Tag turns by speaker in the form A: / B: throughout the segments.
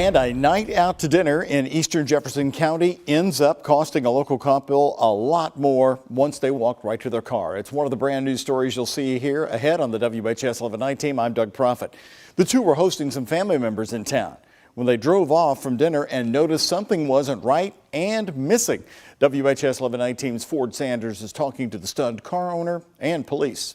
A: And a night out to dinner in eastern Jefferson County ends up costing a local couple a lot more once they walk right to their car. It's one of the brand new stories you'll see here ahead on the WHS 11 team. I'm Doug Proffitt. The two were hosting some family members in town when they drove off from dinner and noticed something wasn't right and missing. WHS 11 team's Ford Sanders is talking to the stunned car owner and police.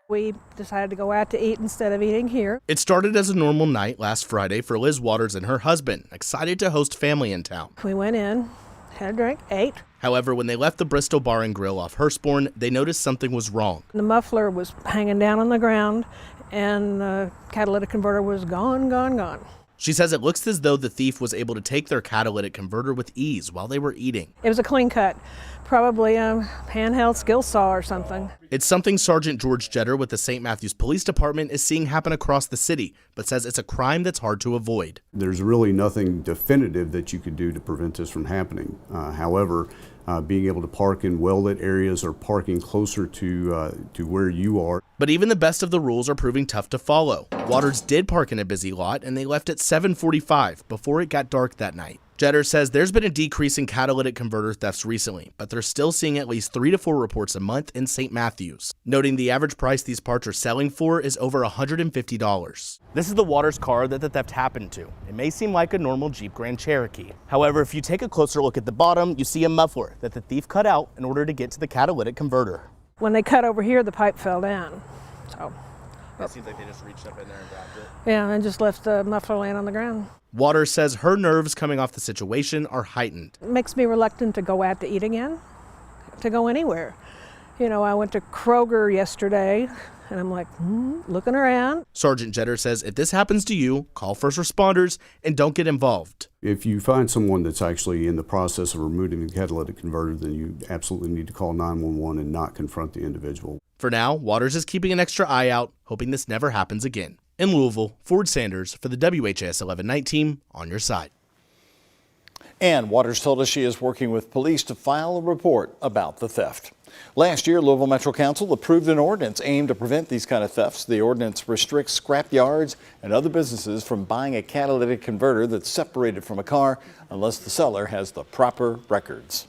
B: We decided to go out to eat instead of eating here.
C: It started as a normal night last Friday for Liz Waters and her husband, excited to host family in town.
B: We went in, had a drink, ate.
C: However, when they left the Bristol Bar and Grill off Hurstbourne, they noticed something was wrong.
B: The muffler was hanging down on the ground and the catalytic converter was gone.
C: She says it looks as though the thief was able to take their catalytic converter with ease while they were eating.
B: It was a clean cut, probably a handheld skill saw or something.
C: It's something Sergeant George Jetter with the St. Matthews Police Department is seeing happen across the city, but says it's a crime that's hard to avoid.
D: There's really nothing definitive that you could do to prevent this from happening. However, being able to park in well-lit areas or parking closer to where you are.
C: But even the best of the rules are proving tough to follow. Waters did park in a busy lot and they left at 7:45 before it got dark that night. Jetter says there's been a decrease in catalytic converter thefts recently, but they're still seeing at least 3 to 4 reports a month in St. Matthews, noting the average price these parts are selling for is over $150. This is the Waters car that the theft happened to. It may seem like a normal Jeep Grand Cherokee. However, if you take a closer look at the bottom, you see a muffler that the thief cut out in order to get to the catalytic converter.
B: When they cut over here, the pipe fell down. So
C: It seems like they just reached up in there and grabbed it.
B: yeah, and just left the muffler laying on the ground.
C: Waters says her nerves coming off the situation are heightened.
B: It makes me reluctant to go out to eat again, to go anywhere. You know, I went to Kroger yesterday and I'm like, looking around.
C: Sergeant Jetter says if this happens to you, call first responders and don't get involved.
D: If you find someone that's actually in the process of removing the catalytic converter, then you absolutely need to call 911 and not confront the individual.
C: For now, Waters is keeping an extra eye out, hoping this never happens again. In Louisville, Ford Sanders for the WHS 11 team on your side.
A: And Waters told us she is working with police to file a report about the theft. Last year, Louisville Metro Council approved an ordinance aimed to prevent these kind of thefts. The ordinance restricts scrap yards and other businesses from buying a catalytic converter that's separated from a car unless the seller has the proper records.